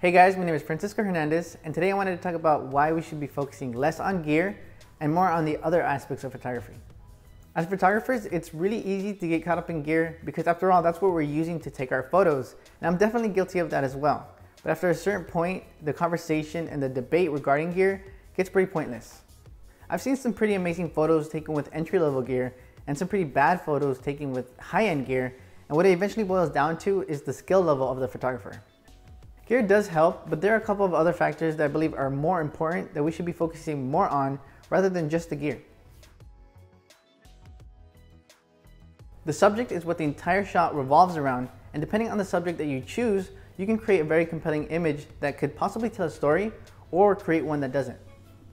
Hey guys, my name is Francisco Hernandez, and today I wanted to talk about why we should be focusing less on gear and more on the other aspects of photography. As photographers, it's really easy to get caught up in gear because after all, that's what we're using to take our photos, and I'm definitely guilty of that as well. But after a certain point, the conversation and the debate regarding gear gets pretty pointless. I've seen some pretty amazing photos taken with entry-level gear and some pretty bad photos taken with high-end gear, and what it eventually boils down to is the skill level of the photographer. Gear does help, but there are a couple of other factors that I believe are more important that we should be focusing more on rather than just the gear. The subject is what the entire shot revolves around, and depending on the subject that you choose, you can create a very compelling image that could possibly tell a story or create one that doesn't.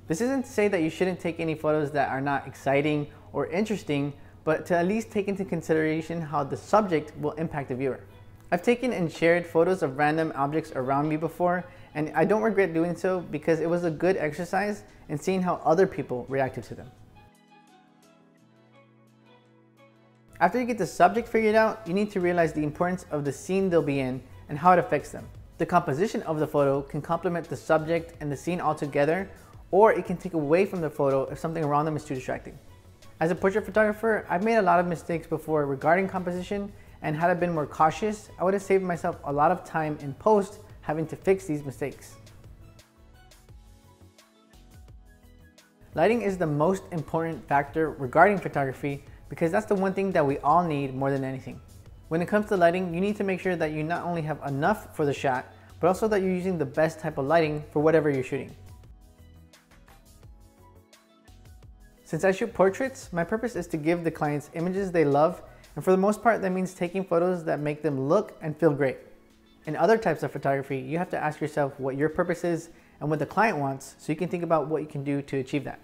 This isn't to say that you shouldn't take any photos that are not exciting or interesting, but to at least take into consideration how the subject will impact the viewer. I've taken and shared photos of random objects around me before, and I don't regret doing so because it was a good exercise in seeing how other people reacted to them. After you get the subject figured out, you need to realize the importance of the scene they'll be in and how it affects them. The composition of the photo can complement the subject and the scene altogether, or it can take away from the photo if something around them is too distracting. As a portrait photographer, I've made a lot of mistakes before regarding composition, and had I been more cautious, I would have saved myself a lot of time in post having to fix these mistakes. Lighting is the most important factor regarding photography because that's the one thing that we all need more than anything. When it comes to lighting, you need to make sure that you not only have enough for the shot, but also that you're using the best type of lighting for whatever you're shooting. Since I shoot portraits, my purpose is to give the clients images they love, and for the most part that means taking photos that make them look and feel great. In other types of photography, you have to ask yourself what your purpose is and what the client wants so you can think about what you can do to achieve that.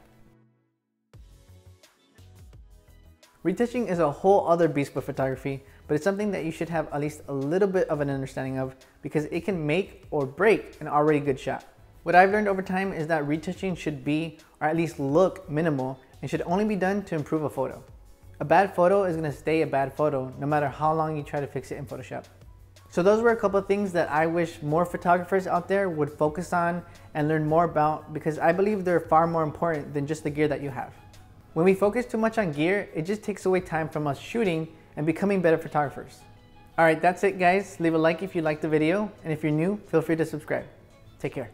Retouching is a whole other beast with photography, but it's something that you should have at least a little bit of an understanding of because it can make or break an already good shot. What I've learned over time is that retouching should be, or at least look, minimal and should only be done to improve a photo. A bad photo is going to stay a bad photo no matter how long you try to fix it in Photoshop. So those were a couple of things that I wish more photographers out there would focus on and learn more about because I believe they're far more important than just the gear that you have. When we focus too much on gear, it just takes away time from us shooting and becoming better photographers. Alright, that's it guys. Leave a like if you liked the video, and if you're new, feel free to subscribe. Take care.